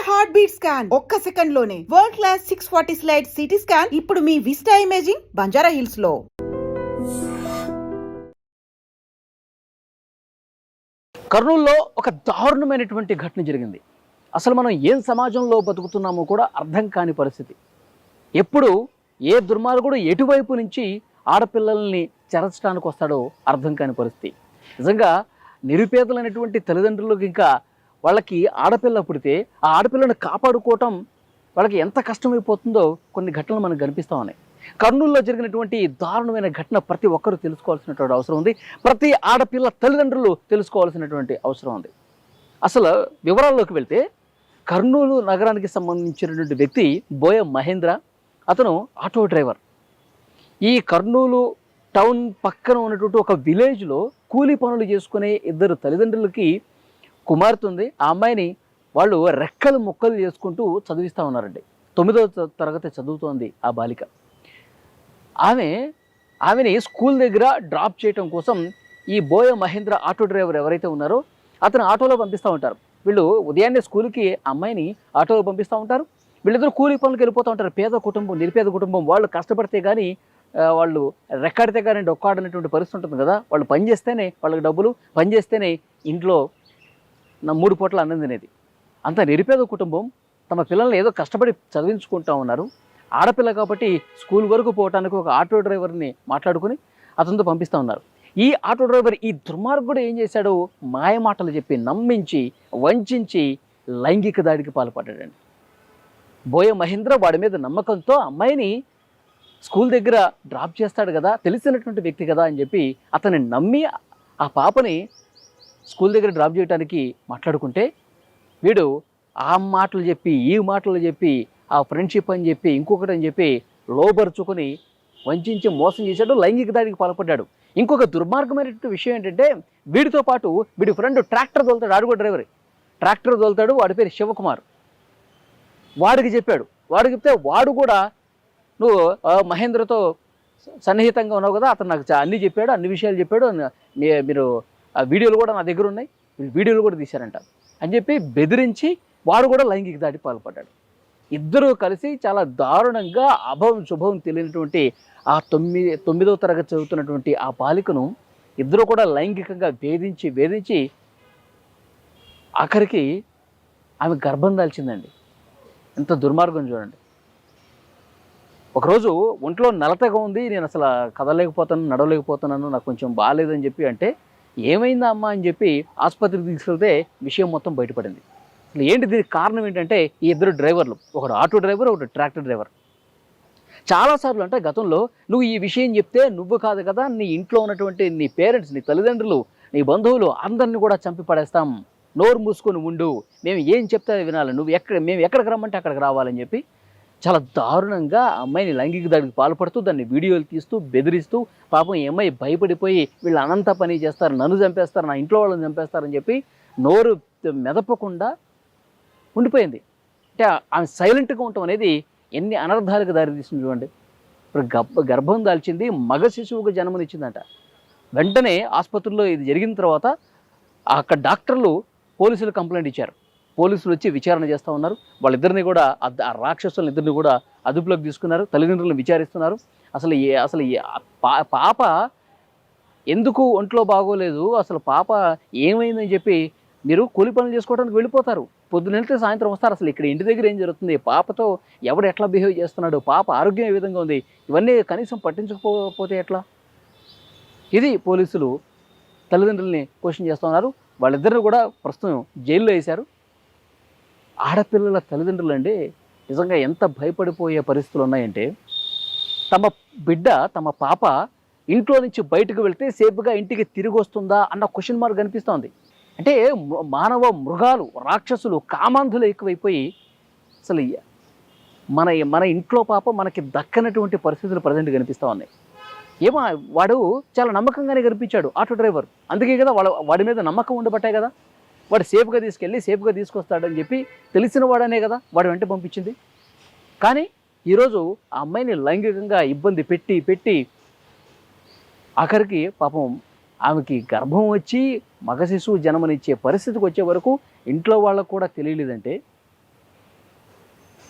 Heart beat scan ఒక్క second లోనే world class 640 slide CT scan ఇప్పుడు మీ విస్టా ఇమేజింగ్ బంజారా హిల్స్ లో. కర్నూలులో ఒక దారుణమైనటువంటి ఘటన జరిగింది. అసలు మనం ఏం సమాజంలో బతుకుతున్నామో కూడా అర్థం కాని పరిస్థితి. ఎప్పుడు ఏ దుర్మార్గుడు ఎటువైపు నుంచి ఆడపిల్లల్ని చెరచడానికి వస్తాడో అర్థం కాని పరిస్థితి. నిజంగా నిరుపేదలైనటువంటి తల్లిదండ్రులకు ఇంకా వాళ్ళకి ఆడపిల్ల పుడితే ఆ ఆడపిల్లను కాపాడుకోవటం వాళ్ళకి ఎంత కష్టమైపోతుందో కొన్ని ఘటనలు మనకు కనిపిస్తూ ఉన్నాయి. కర్నూలులో జరిగినటువంటి దారుణమైన ఘటన ప్రతి ఒక్కరూ తెలుసుకోవాల్సినటువంటి అవసరం ఉంది. ప్రతి ఆడపిల్ల తల్లిదండ్రులు తెలుసుకోవాల్సినటువంటి అవసరం ఉంది. అసలు వివరాల్లోకి వెళ్తే కర్నూలు నగరానికి సంబంధించినటువంటి వ్యక్తి బోయ మహేంద్ర. అతను ఆటో డ్రైవర్. ఈ కర్నూలు టౌన్ పక్కన ఉన్నటువంటి ఒక విలేజ్లో కూలీ పనులు చేసుకునే ఇద్దరు తల్లిదండ్రులకి కుమార్తె ఉంది. ఆ అమ్మాయిని వాళ్ళు రెక్కలు ముక్కలు చేసుకుంటూ చదివిస్తూ ఉన్నారండి. 9వ తరగతి చదువుతోంది ఆ బాలిక. ఆమెని స్కూల్ దగ్గర డ్రాప్ చేయడం కోసం ఈ బోయ మహేంద్ర ఆటో డ్రైవర్ ఎవరైతే ఉన్నారో అతను ఆటోలో పంపిస్తూ ఉంటారు. వీళ్ళు ఉదయాన్నే స్కూల్కి అమ్మాయిని ఆటోలో పంపిస్తూ ఉంటారు. వీళ్ళిద్దరూ కూలీ పనులకు వెళ్ళిపోతూ ఉంటారు. పేద కుటుంబం, నిరుపేద కుటుంబం. వాళ్ళు కష్టపడితే కానీ వాళ్ళు రెక్కాడితే కానీ డొక్కాడనేటువంటి పరిస్థితి ఉంటుంది కదా. వాళ్ళు పని చేస్తేనే వాళ్ళకి డబ్బులు, పని చేస్తేనే ఇంట్లో 3 పూటల అన్నం తినేది. అంత నిరుపేద కుటుంబం తమ పిల్లల్ని ఏదో కష్టపడి చదివించుకుంటూ ఉన్నారు. ఆడపిల్ల కాబట్టి స్కూల్ వరకు పోవటానికి ఒక ఆటో డ్రైవర్ని మాట్లాడుకుని అతనితో పంపిస్తూ ఉన్నారు. ఈ ఆటో డ్రైవర్ ఈ దుర్మార్గుడు ఏం చేశాడు? మాయమాటలు చెప్పి నమ్మించి వంచి లైంగిక దాడికి పాల్పడ్డాడండి. బోయ మహేంద్ర వాడి మీద నమ్మకంతో అమ్మాయిని స్కూల్ దగ్గర డ్రాప్ చేస్తాడు కదా, తెలిసినటువంటి వ్యక్తి కదా అని చెప్పి అతన్ని నమ్మి ఆ పాపని స్కూల్ దగ్గర డ్రాప్ చేయడానికి మాట్లాడుకుంటే వీడు ఆ మాటలు చెప్పి ఈ మాటలు చెప్పి ఆ ఫ్రెండ్షిప్ అని చెప్పి ఇంకొకటి అని చెప్పి లోబరుచుకొని వంచి మోసం చేశాడు, లైంగిక దాడికి పాల్పడ్డాడు. ఇంకొక దుర్మార్గమైనటువంటి విషయం ఏంటంటే వీడితో పాటు వీడి ఫ్రెండ్ ట్రాక్టర్ తోలుతాడు. ఆడు కూడా డ్రైవర్, ట్రాక్టర్ తోలుతాడు. వాడి పేరు శివకుమార్. వాడికి చెప్పాడు. వాడికి చెప్తే వాడు కూడా నువ్వు మహేంద్రతో సన్నిహితంగా ఉన్నావు కదా, అతను నాకు అన్నీ చెప్పాడు, అన్ని విషయాలు చెప్పాడు, మీరు ఆ వీడియోలు కూడా నా దగ్గర ఉన్నాయి, వీడియోలు కూడా తీశారంట అని చెప్పి బెదిరించి వాడు కూడా లైంగిక దాడికి పాల్పడ్డాడు. ఇద్దరూ కలిసి చాలా దారుణంగా అభవం శుభవం తెలియనటువంటి ఆ 9వ తరగతి చదువుతున్నటువంటి ఆ బాలికను ఇద్దరు కూడా లైంగికంగా వేధించి ఆఖరికి ఆమె గర్భం దాల్చిందండి. ఎంత దుర్మార్గం చూడండి. ఒకరోజు ఒంట్లో నలతగా ఉంది, నేను అసలు కదలేకపోతాను, నడవలేకపోతున్నాను, నాకు కొంచెం బాగాలేదని చెప్పి అంటే ఏమైందా అమ్మా అని చెప్పి ఆసుపత్రికి తీసుకెళ్తే విషయం మొత్తం బయటపడింది. అసలు ఏంటి దీనికి కారణం ఏంటంటే ఈ ఇద్దరు డ్రైవర్లు, ఒకడు ఆటో డ్రైవర్, ఒకటి ట్రాక్టర్ డ్రైవర్. చాలాసార్లు అంటే గతంలో నువ్వు ఈ విషయం చెప్తే నువ్వు కాదు కదా, నీ ఇంట్లో ఉన్నటువంటి నీ పేరెంట్స్, నీ తల్లిదండ్రులు, నీ బంధువులు అందరినీ కూడా చంపి పడేస్తాం, నోరు మూసుకొని ఉండు, మేము ఏం చెప్తే వినాలి, మేము ఎక్కడికి రమ్మంటే అక్కడికి రావాలని చెప్పి చాలా దారుణంగా అమ్మాయిని లైంగిక దాడికి పాల్పడుతూ దాన్ని వీడియోలు తీస్తూ బెదిరిస్తూ పాపం ఈ అమ్మాయి భయపడిపోయి వీళ్ళు అనంత పని చేస్తారు, నన్ను చంపేస్తారు, నా ఇంట్లో వాళ్ళని చంపేస్తారని చెప్పి నోరు మెదపకుండా ఉండిపోయింది. అంటే ఆమె సైలెంట్గా ఉండటం అనేది ఎన్ని అనర్థాలకు దారితీస్తుంది చూడండి. ఇప్పుడు గర్భం దాల్చింది, మగ శిశువుకు జన్మనిచ్చిందంట. వెంటనే ఆసుపత్రిలో ఇది జరిగిన తర్వాత అక్కడ డాక్టర్లు పోలీసులు కంప్లైంట్ ఇచ్చారు. పోలీసులు వచ్చి విచారణ చేస్తూ ఉన్నారు. వాళ్ళిద్దరిని కూడా ఆ రాక్షసులను ఇద్దరిని కూడా అదుపులోకి తీసుకున్నారు. తల్లిదండ్రులను విచారిస్తున్నారు. అసలు పాప ఎందుకు ఒంట్లో బాగోలేదు, అసలు పాప ఏమైందని చెప్పి మీరు కూలి పనులు చేసుకోవడానికి వెళ్ళిపోతారు, పొద్దున వెళ్తే సాయంత్రం వస్తారు. అసలు ఇక్కడ ఇంటి దగ్గర ఏం జరుగుతుంది, పాపతో ఎవడు ఎట్లా బిహేవ్ చేస్తున్నాడు, పాప ఆరోగ్యం ఏ విధంగా ఉంది, ఇవన్నీ కనీసం పట్టించకపోతే ఎట్లా? ఇది పోలీసులు తల్లిదండ్రుల్ని క్వశ్చన్ చేస్తూ ఉన్నారు. వాళ్ళిద్దరిని కూడా ప్రస్తుతం జైల్లో వేశారు. ఆడపిల్లల తల్లిదండ్రులు అండి నిజంగా ఎంత భయపడిపోయే పరిస్థితులు ఉన్నాయంటే తమ బిడ్డ, తమ పాప ఇంట్లో నుంచి బయటకు వెళ్తే సేఫ్గా ఇంటికి తిరిగి వస్తుందా అన్న క్వశ్చన్ మార్క్ కనిపిస్తోంది. అంటే మానవ మృగాలు, రాక్షసులు, కామాంధులు ఎక్కువైపోయి అసలు మన ఇంట్లో పాప మనకి దక్కనటువంటి పరిస్థితులు ప్రజెంట్ కనిపిస్తూ ఉన్నాయి. ఏమో వాడు చాలా నమ్మకంగానే కనిపించాడు ఆటో డ్రైవర్. అందుకే కదా వాడి మీద నమ్మకం ఉండబట్టే కదా వాడు సేఫ్గా తీసుకెళ్ళి సేఫ్గా తీసుకొస్తాడని చెప్పి తెలిసిన వాడనే కదా వాడు వెంట పంపించింది. కానీ ఈరోజు ఆ అమ్మాయిని లైంగికంగా ఇబ్బంది పెట్టి ఆఖరికి పాపం ఆమెకి గర్భం వచ్చి మగ శిశువు జన్మనిచ్చే పరిస్థితికి వచ్చే వరకు ఇంట్లో వాళ్ళకు కూడా తెలియలేదంటే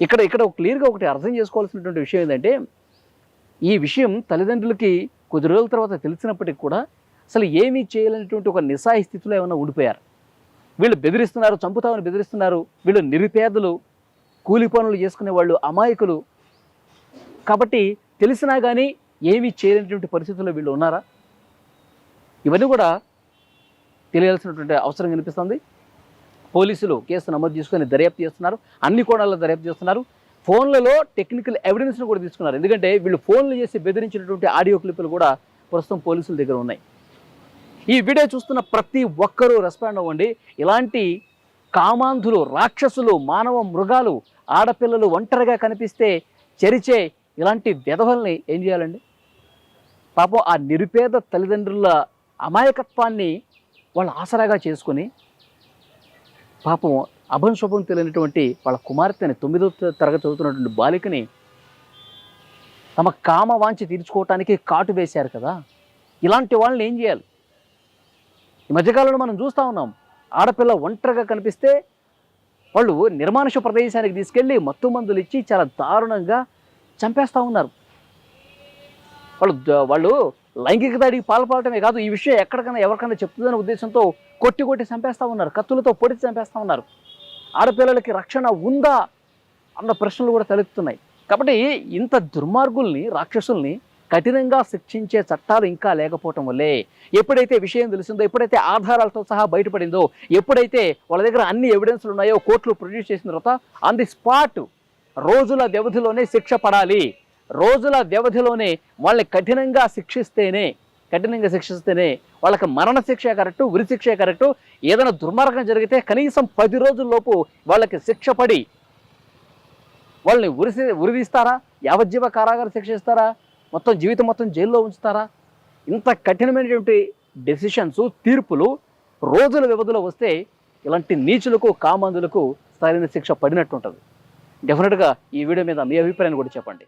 ఇక్కడ క్లియర్గా ఒకటి అర్థం చేసుకోవాల్సినటువంటి విషయం ఏంటంటే, ఈ విషయం తల్లిదండ్రులకి కొద్ది రోజుల తర్వాత తెలిసినప్పటికీ కూడా అసలు ఏమీ చేయలేనటువంటి ఒక నిస్సహాయ స్థితిలో ఏమైనా ఉండిపోయారు. వీళ్ళు బెదిరిస్తున్నారు, చంపుతామని బెదిరిస్తున్నారు, వీళ్ళు నిరుపేదలు, కూలి పనులు చేసుకునే వాళ్ళు, అమాయకులు. కాబట్టి తెలిసినా కానీ ఏమీ చేయలేనటువంటి పరిస్థితుల్లో వీళ్ళు ఉన్నారా? ఇవన్నీ కూడా తెలియాల్సినటువంటి అవసరం కనిపిస్తుంది. పోలీసులు కేసు నమోదు చేసుకొని దర్యాప్తు చేస్తున్నారు, అన్ని కోణాల్లో దర్యాప్తు చేస్తున్నారు. ఫోన్లలో టెక్నికల్ ఎవిడెన్స్ను కూడా తీసుకున్నారు. ఎందుకంటే వీళ్ళు ఫోన్లు చేసి బెదిరించినటువంటి ఆడియో క్లిప్పులు కూడా ప్రస్తుతం పోలీసుల దగ్గర ఉన్నాయి. ఈ వీడియో చూస్తున్న ప్రతి ఒక్కరూ రెస్పాండ్ అవ్వండి. ఇలాంటి కామాంధులు, రాక్షసులు, మానవ మృగాలు, ఆడపిల్లలు ఒంటరిగా కనిపిస్తే చెరిచే ఇలాంటి వెధవల్ని ఏం చేయాలండి? పాపం ఆ నిరుపేద తల్లిదండ్రుల అమాయకత్వాన్ని వాళ్ళు ఆసరాగా చేసుకొని పాపం అభంశుభం తెలియనటువంటి వాళ్ళ కుమార్తెని 9వ తరగతి చదువుతున్నటువంటి బాలికని తమ కామ వాంఛ తీర్చుకోవటానికి కాటు వేశారు కదా. ఇలాంటి వాళ్ళని ఏం చేయాలి? ఈ మధ్యకాలంలో మనం చూస్తూ ఉన్నాం, ఆడపిల్ల ఒంటరిగా కనిపిస్తే వాళ్ళు నిర్మానుష ప్రదేశానికి తీసుకెళ్ళి మత్తు మందులు ఇచ్చి చాలా దారుణంగా చంపేస్తూ ఉన్నారు. వాళ్ళు లైంగిక దాడికి పాల్పడటమే కాదు, ఈ విషయం ఎక్కడికైనా ఎవరికైనా చెప్తుందనే ఉద్దేశంతో కొట్టి చంపేస్తూ ఉన్నారు, కత్తులతో పొడిచి చంపేస్తూ ఉన్నారు. ఆడపిల్లలకి రక్షణ ఉందా అన్న ప్రశ్నలు కూడా తలెత్తుతున్నాయి. కాబట్టి ఇంత దుర్మార్గుల్ని, రాక్షసుల్ని కఠినంగా శిక్షించే చట్టాలు ఇంకా లేకపోవటం వల్లే ఎప్పుడైతే విషయం తెలిసిందో, ఎప్పుడైతే ఆధారాలతో సహా బయటపడిందో, ఎప్పుడైతే వాళ్ళ దగ్గర అన్ని ఎవిడెన్స్లు ఉన్నాయో కోర్టులు ప్రొడ్యూస్ చేసిన తర్వాత ఆన్ ది స్పాట్ రోజుల వ్యవధిలోనే శిక్ష పడాలి. రోజుల వ్యవధిలోనే వాళ్ళని కఠినంగా శిక్షిస్తేనే వాళ్ళకి మరణ శిక్ష కరెక్టు, ఉరి శిక్ష కరెక్టు. ఏదైనా దుర్మార్గం జరిగితే కనీసం 10 రోజుల్లోపు వాళ్ళకి శిక్ష పడి వాళ్ళని ఉరిదీస్తారా? యావజ్జీవ కారాగార శిక్ష ఇస్తారా? జీవితం మొత్తం జైల్లో ఉంచుతారా? ఇంత కఠినమైనటువంటి డెసిషన్స్, తీర్పులు రోజుల వ్యవధిలో వస్తే ఇలాంటి నీచులకు, కామాంధులకు సరైన శిక్ష పడినట్టు ఉంటుంది. డెఫినెట్గా ఈ వీడియో మీద మీ అభిప్రాయాన్ని కూడా చెప్పండి.